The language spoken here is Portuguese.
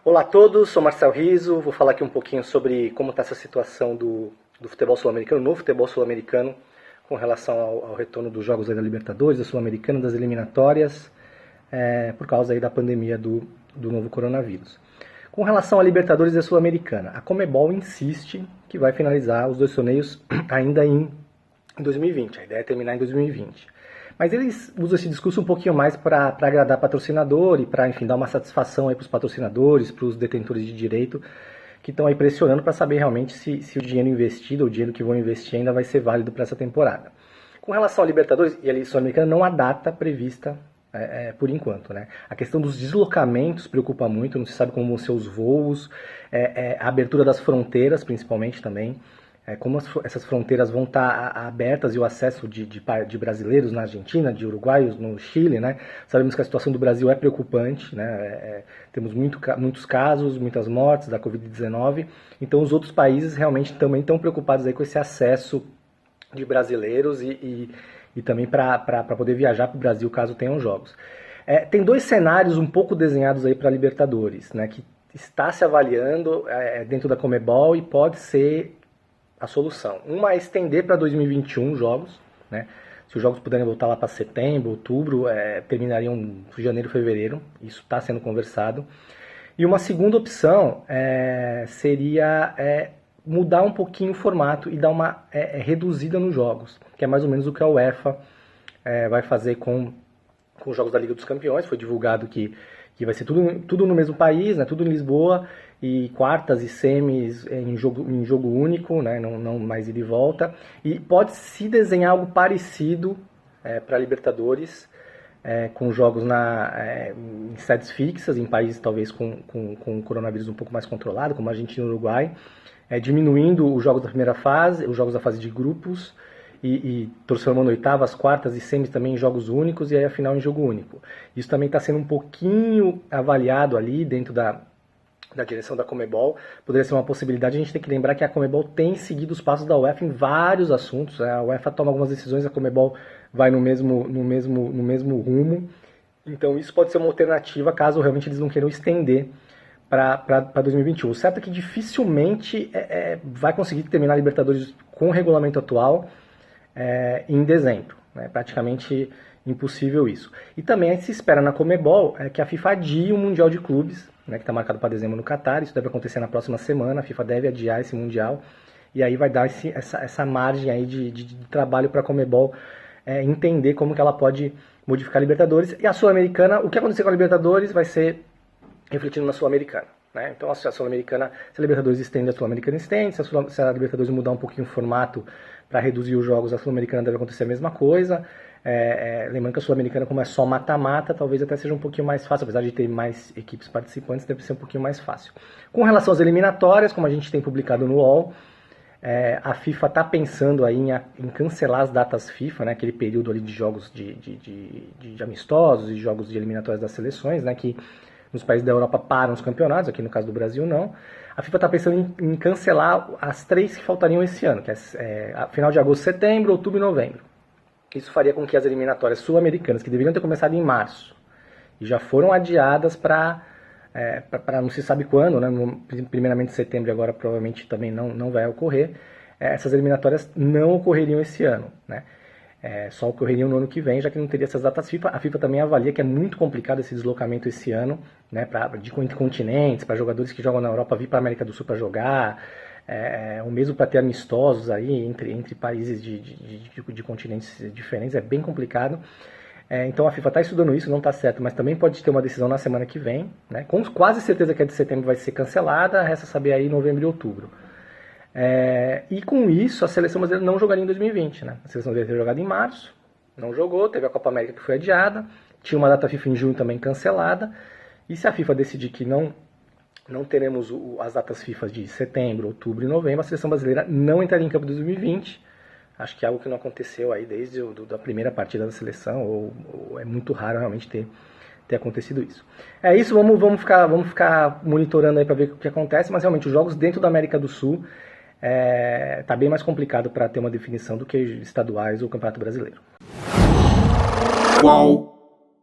Olá a todos, sou Marcel Riso, vou falar aqui um pouquinho sobre como está essa situação do futebol sul-americano, no futebol sul-americano, com relação ao retorno dos jogos da Libertadores, da Sul-Americana, das eliminatórias, por causa aí da pandemia do novo coronavírus. Com relação à Libertadores e a Sul-Americana, a Conmebol insiste que vai finalizar os dois torneios ainda em 2020, a ideia é terminar em 2020. Mas eles usam esse discurso um pouquinho mais para agradar patrocinador e para, enfim, dar uma satisfação aí para os patrocinadores, para os detentores de direito, que estão aí pressionando para saber realmente se o dinheiro investido, ou o dinheiro que vão investir ainda vai ser válido para essa temporada. Com relação à Libertadores e a Sul-Americana, não há data prevista por enquanto, né? A questão dos deslocamentos preocupa muito, não se sabe como vão ser os voos, a abertura das fronteiras, principalmente também. Como essas fronteiras vão estar abertas e o acesso de brasileiros na Argentina, de uruguaios no Chile, né? Sabemos que a situação do Brasil é preocupante, né? Temos muitos casos, muitas mortes da Covid-19, então os outros países realmente também estão preocupados aí com esse acesso de brasileiros e também para poder viajar para o Brasil caso tenham jogos. Tem dois cenários um pouco desenhados aí para a Libertadores, né? Que está se avaliando dentro da Conmebol e pode ser a solução. Uma é estender para 2021 jogos, né? Se os jogos puderem voltar lá para setembro, outubro, terminariam em janeiro, fevereiro. Isso está sendo conversado. E uma segunda opção seria mudar um pouquinho o formato e dar uma reduzida nos jogos, que é mais ou menos o que a UEFA vai fazer com os jogos da Liga dos Campeões. Foi divulgado que vai ser tudo no mesmo país, né? Tudo em Lisboa, e quartas e semis em jogo único, né? Não mais ida e volta. E pode-se desenhar algo parecido para a Libertadores, com jogos em sedes fixas, em países talvez com o coronavírus um pouco mais controlado, como a Argentina e o Uruguai, diminuindo os jogos da primeira fase, os jogos da fase de grupos, e transformando oitavas, quartas e semis também em jogos únicos, e aí a final em jogo único. Isso também está sendo um pouquinho avaliado ali dentro da direção da Conmebol. Poderia ser uma possibilidade. A gente tem que lembrar que a Conmebol tem seguido os passos da UEFA em vários assuntos. A UEFA toma algumas decisões, a Conmebol vai no mesmo rumo. Então isso pode ser uma alternativa caso realmente eles não queiram estender para 2021. O certo é que dificilmente vai conseguir terminar a Libertadores com o regulamento atual em dezembro. É praticamente impossível isso. E também se espera na Conmebol que a FIFA adie o Mundial de Clubes, né, que está marcado para dezembro no Catar. Isso deve acontecer na próxima semana. A FIFA deve adiar esse Mundial. E aí vai dar essa margem aí de trabalho para a Conmebol entender como que ela pode modificar a Libertadores. E a Sul-Americana, o que acontecer com a Libertadores vai ser refletindo na Sul-Americana. Né? Então, se a Libertadores estende, a Sul-Americana estende. Se a Libertadores mudar um pouquinho o formato para reduzir os jogos, a Sul-Americana deve acontecer a mesma coisa. Lembrando que a Sul-Americana, como é só mata-mata, talvez até seja um pouquinho mais fácil, apesar de ter mais equipes participantes, deve ser um pouquinho mais fácil. Com relação às eliminatórias, como a gente tem publicado no UOL, a FIFA está pensando aí em cancelar as datas FIFA, né, aquele período ali de jogos de amistosos e jogos de eliminatórias das seleções, né, que nos países da Europa param os campeonatos, aqui no caso do Brasil não. A FIFA está pensando em cancelar as 3 que faltariam esse ano, que a final de agosto, setembro, outubro e novembro. Isso faria com que as eliminatórias sul-americanas, que deveriam ter começado em março, e já foram adiadas para não se sabe quando, né? Primeiramente setembro, agora provavelmente também não vai ocorrer, essas eliminatórias não ocorreriam esse ano, né? Só ocorreriam no ano que vem, já que não teria essas datas FIFA. A FIFA também avalia que é muito complicado esse deslocamento esse ano, né, entre continentes, para jogadores que jogam na Europa vir para a América do Sul para jogar, o mesmo para ter amistosos aí entre países de continentes diferentes, é bem complicado. Então a FIFA está estudando isso, não está certo, mas também pode ter uma decisão na semana que vem, né, com quase certeza que a de setembro vai ser cancelada, resta saber aí novembro e outubro. E com isso a seleção brasileira não jogaria em 2020, né? A seleção brasileira ter jogado em março, não jogou, teve a Copa América que foi adiada, tinha uma data FIFA em junho também cancelada, e se a FIFA decidir que não teremos as datas FIFA de setembro, outubro e novembro, a seleção brasileira não entraria em campo em 2020. Acho que é algo que não aconteceu aí desde a primeira partida da seleção, ou é muito raro realmente ter acontecido isso. É isso, vamos ficar monitorando aí para ver o que acontece, mas realmente os jogos dentro da América do Sul tá bem mais complicado para ter uma definição do que estaduais ou Campeonato Brasileiro. Qual?